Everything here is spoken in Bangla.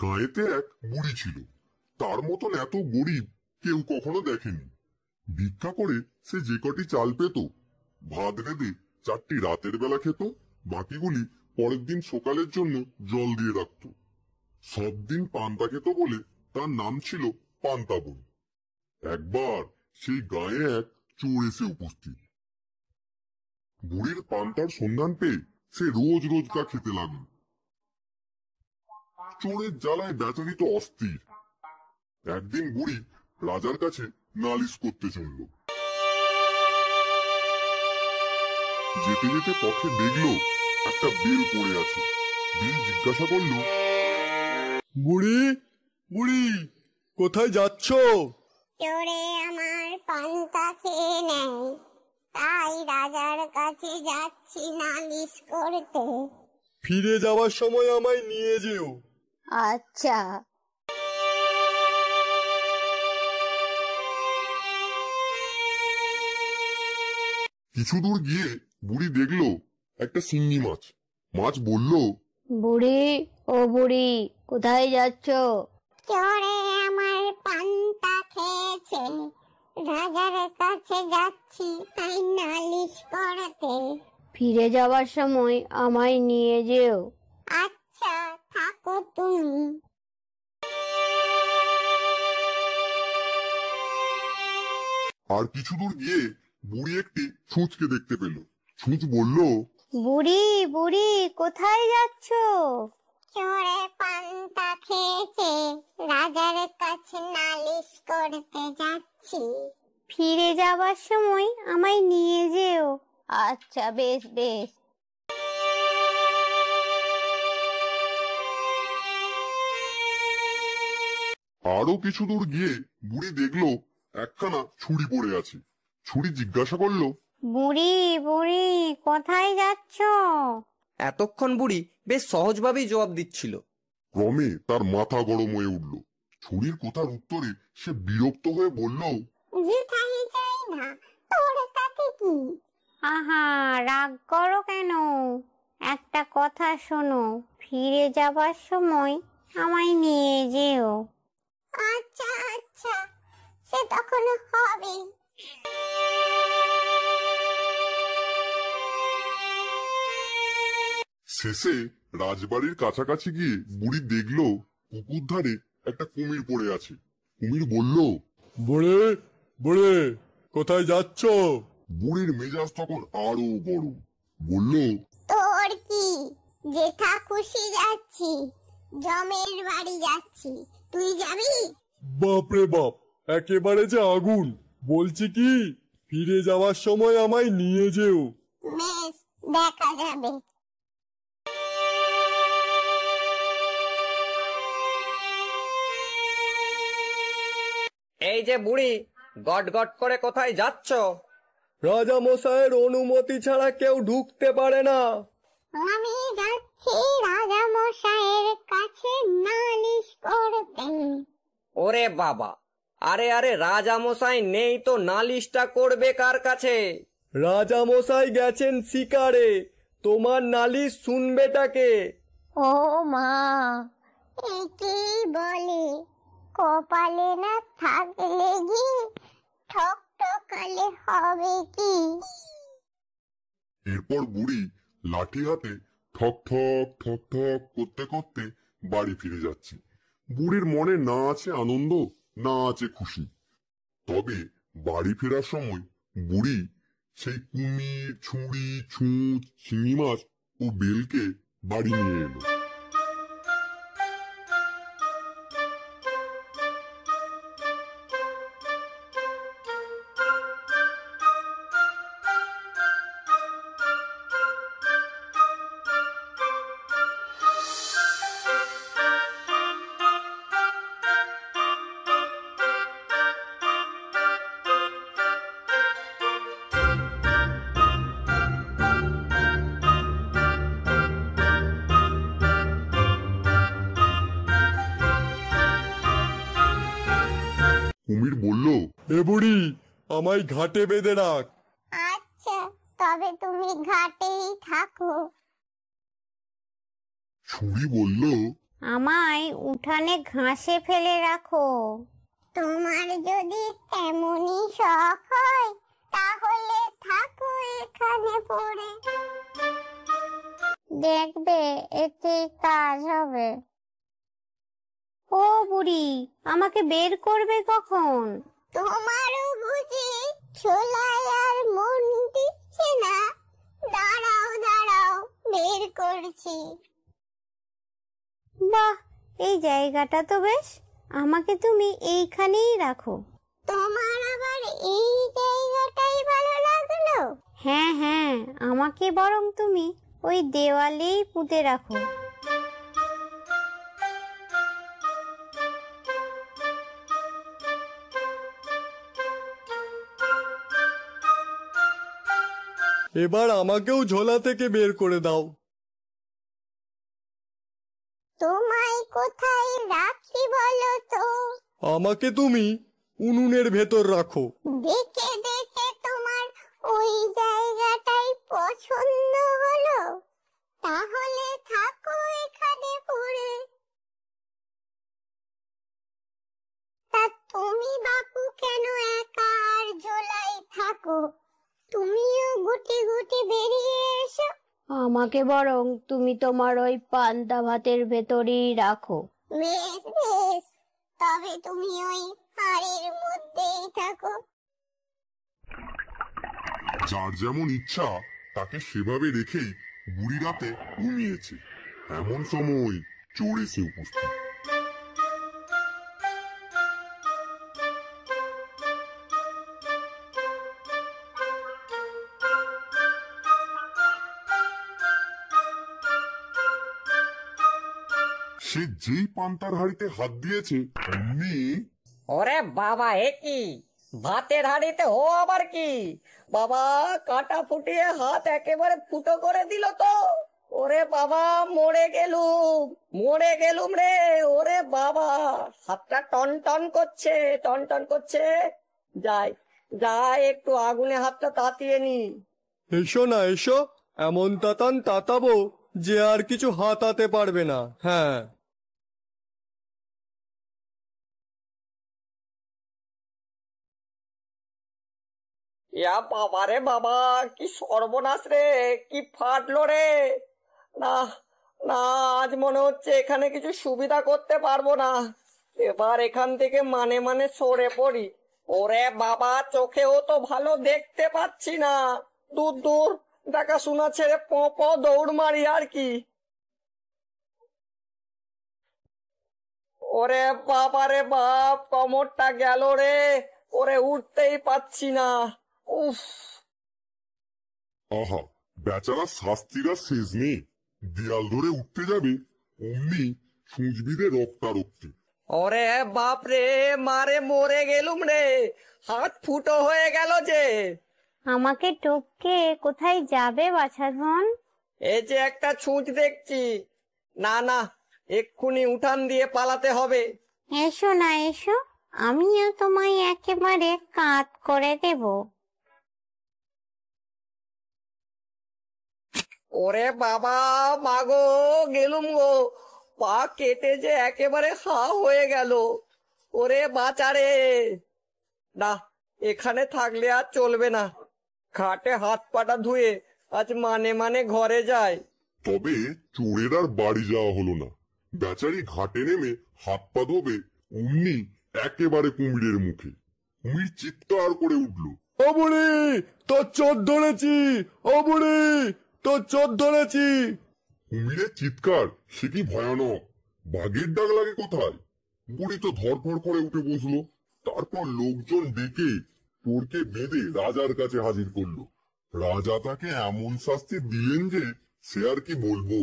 গাঁয়েতে এক বুড়ি ছিল, তার মতন এত গরিব কেউ কখনো দেখেনি। ভিক্ষা করে সে যে কটি চাল পেত, ভাত রেঁধে 4টি রাতের বেলা খেত, বাকিগুলি পরের দিন সকালের জন্য জল দিয়ে রাখত। সব দিন পান্তা খেত বলে তার নাম ছিল পান্তাবন। একবার সেই গায়ে এক চোর এসে উপস্থিত। বুড়ির পান্তার সন্ধান পেয়ে সে রোজ রোজ তা খেতে লাগল। চোরের জ্বালায় বেচারি তো অস্থির। একদিন বুড়ি রাজার কাছে নালিশ করতে চলল। যেতে যেতে পথে দেখল একটা বেল পড়ে আছে। বেল জিজ্ঞাসা করল, বুড়ি বুড়ি কোথায় যাচ্ছ? চোরে আমার পান্তা খেয়ে নেয়, তাই রাজার কাছে যাচ্ছি নালিশ করতে। ফিরে যাওয়ার সময় আমায় নিয়ে যেও। আচ্ছা। কিছু দূর গিয়ে বুড়ি দেখল একটা শিঙি মাছ। মাছ বলল, বুড়ি ও বুড়ি কোথায় যাচ্ছ? চোরে আমার পান্তা খেয়েছে, রাজার কাছে যাচ্ছি তাই নালিশ করতে। ফিরে যাওয়ার সময় আমায় নিয়ে যেও। আচ্ছা, থাকো তুমি। আর কিছু দূর গিয়ে বুড়ি একটি ছুঁচকে দেখতে পেল। ছুঁচ বলল, বুড়ি বুড়ি কোথায় যাচ্ছ? চোরে পান্তা খেয়েছে, রাজার কাছে নালিশ করতে যাচ্ছি। ফিরে যাবার সময় আমায় নিয়ে যেও। আচ্ছা, বেশ বেশ। আরো কিছু দূর গিয়ে বুড়ি দেখলো একখানা ছুরি পড়ে আছে। ছুরি জিজ্ঞাসা করলো, বুড়ি বুড়ি কোথায় যাচ্ছ? এতক্ষণ বুড়ি বেশ সহজভাবেই জবাব দিচ্ছিল। ক্রমে তার মাথা গরম হয়ে উঠল। ছুরির কথার উত্তরে সে বিরক্ত হয়ে বলল, যেখানে যাই না, তোর তাতে কি? আহা, রাগ করো কেন? একটা কথা শোনো, ফিরে যাবার সময় আমায় নিয়ে যেও। আচ্ছা আচ্ছা, সে তখন হবে। শেষে রাজবাড়ির কাছাকাছি গিয়ে বুড়ি দেখলো পুকুর ধারে একটা কুমির পড়ে আছে। কুমির বলল, বুড়ি বুড়ি কোথায় যাচ্ছ? বুড়ির মেজাজ তখন আরো গরম। বলল, তোর কি? যেথা খুশি যাচ্ছি, জমের বাড়ি যাচ্ছি, তুই যাবি? বাপরে বাপ, একেবারে যে আগুন। বলছি কি, ফিরে যাওয়ার সময় আমায় নিয়ে যেও। বেশ, দেখা যাবে। এই যে বুড়ি, গট গট করে কোথায় যাচ্ছ? রাজা মশাইয়ের অনুমতি ছাড়া কেউ ঢুকতে পারে না। আমি যাচ্ছি রাজা মশাইয়ের কাছে নালিশ করতে। ওরে বাবা, আরে আরে রাজা মশাই নেই তো নালিশটা করবে কার কাছে? রাজা মশাই গেছেন শিকারে, তোমার নালিশ শুনবেটাকে? ও মা, একে বলে কপালে না থাকলে কি ঠক ঠকালে হবে কি? এরপর বুড়ি লাঠি হাতে ঠক ঠক ঠক ঠক করতে করতে বাড়ি ফিরে যাচ্ছে। বুড়ির মনে না আছে আনন্দ, না আছে খুশি। তবে বাড়ি ফেরার সময় বুড়ি সেই কুমির, ছুরি, ছুঁচ, শিঙি মাছ ও বেলকে বাড়ি নিয়ে এলো। কুমির বলল, এ বুড়ি, আমায় ঘাটে বেঁধে রাখ। আচ্ছা, তবে তুমি ঘাটেই থাকো। ছুরি বলল, আমায় উঠানে ঘাসে ফেলে রাখো। তোমার যদি তেমনই শখ হয় তাহলে থাকো এখানে পড়ে, দেখবে এতে কাজ হবে। ও বুড়ি, আমাকে বের করবে কখন? তোমারও বুঝি ছোলায় আর মন দিচ্ছে না? দাঁড়াও দাঁড়াও, বের করছি। বাহ, এই জায়গাটা তো বেশ, আমাকে তুমি এইখানেই রাখো। তোমার আবার এই জায়গাটাই ভালো লাগলো? হ্যাঁ হ্যাঁ, আমাকে বরং তুমি ওই দেওয়ালেই পুঁতে রাখো। এবার আমাকেও ঝোলা থেকে বের করে দাও। তোমায় কোথায় রাখি বলো তো? আমাকে তুমি উনুনের ভেতর রাখো। দেখে দেখে তোমার ওই জায়গাটাই পছন্দ হলো? তাহলে থাকো এখানে পড়ে। তা তুমি বাপু কেন একা আর ঝোলাই থাকো? তুমিও গুটি গুটি বেরিয়ে এসো। আমাকে বরং তুমি তোমার ওই পান্তা ভাতের ভেতরেই রাখো। বেশ বেশ, তবে তুমি ওই হাড়ের মধ্যেই থাকো। যার যেমন ইচ্ছা তাকে সেভাবে রেখেই বুড়ি রাতে ঘুমিয়েছে। এমন সময় চোর এসে উপস্থিত। সে যেই পান্তার হাড়িতে হাত দিয়েছে অমনি ওরে বাবা, এ কি ভাতের হাঁড়িতে ও আবার কি? বাবা, কাটা ফুটিয়ে হাত একেবারে ফুটো করে দিল তো। ওরে বাবা, মরে গেলুম রে। ওরে বাবা, হাতটা টন টন করছে, টন টন করছে। যাই যাই, একটু আগুনে হাতটা তাতিয়ে নি। এসো না এসো, এমন তাতান তাতাবো যে আর কিছু হাতাতে পারবে না। হ্যাঁ, ইয়া বাবা রে বাবা, কি সর্বনাশ রে, কি ফাটলো রে। না না, আজ মনে হচ্ছে এখানে কিছু সুবিধা করতে পারবো না। এবার এখান থেকে মানে মানে সরে পড়ি। ওরে বাবা, চোখেও তো ভালো দেখতে পাচ্ছি না। দূর দূর, দেখাশোনা ছেড়ে প দৌড় মারি আর কি। ওরে বাবা রে বাপ, কোমরটা গেল রে। ওরে উঠতেই পাচ্ছি না। উফ, আহা, বেচারা শাস্তির আর শেষ নেই। দেয়াল ধরে উঠতে যাবে অমনি সুঁচবিদে রক্তারক্তি। ওরে বাপ রে, মারে মরে গেলুম রে। হাত ফুটো হয়ে গেল যে। আমাকে টপকে কোথায় যাবে বাছাধন? এই যে একটা ছুঁচ দেখছি। না না, এক্ষুনি উঠান দিয়ে পালাতে হবে। এসো না এসো, আমিও তোমায় একেবারে কাত করে দেব। ওরে বাবা, মাগো, গেলুম গো। পা কেটে যে একেবারে হা হয়ে গেল। ওরে বাঁচারে। না, এখানে থাকলে আর চলবে না। খাটে হাত পাটা ধুয়ে আজ মানে মানে ঘরে যাই। তবে চোরের আর বাড়ি যাওয়া হলো না। বেচারি ঘাটে নেমে হাত পা ধোবে অমনি একেবারে কুমিরের মুখে। কুমির চিৎকার করে উঠল, ও বুড়ি, তোর চোর ধরেছি। ও বুড়ি, তোর চোর ধরেছি। কুমিরের চিৎকার সে কি ভয়ানক! বাঘের ডাক লাগে কোথায়! বুড়ি তো ধরফর করে উঠে বসলো। তারপর লোকজন ডেকে চোরকে বেঁধে রাজার কাছে হাজির করলো। রাজা তাকে এমন শাস্তি দিলেন যে সে আর কি বলবো।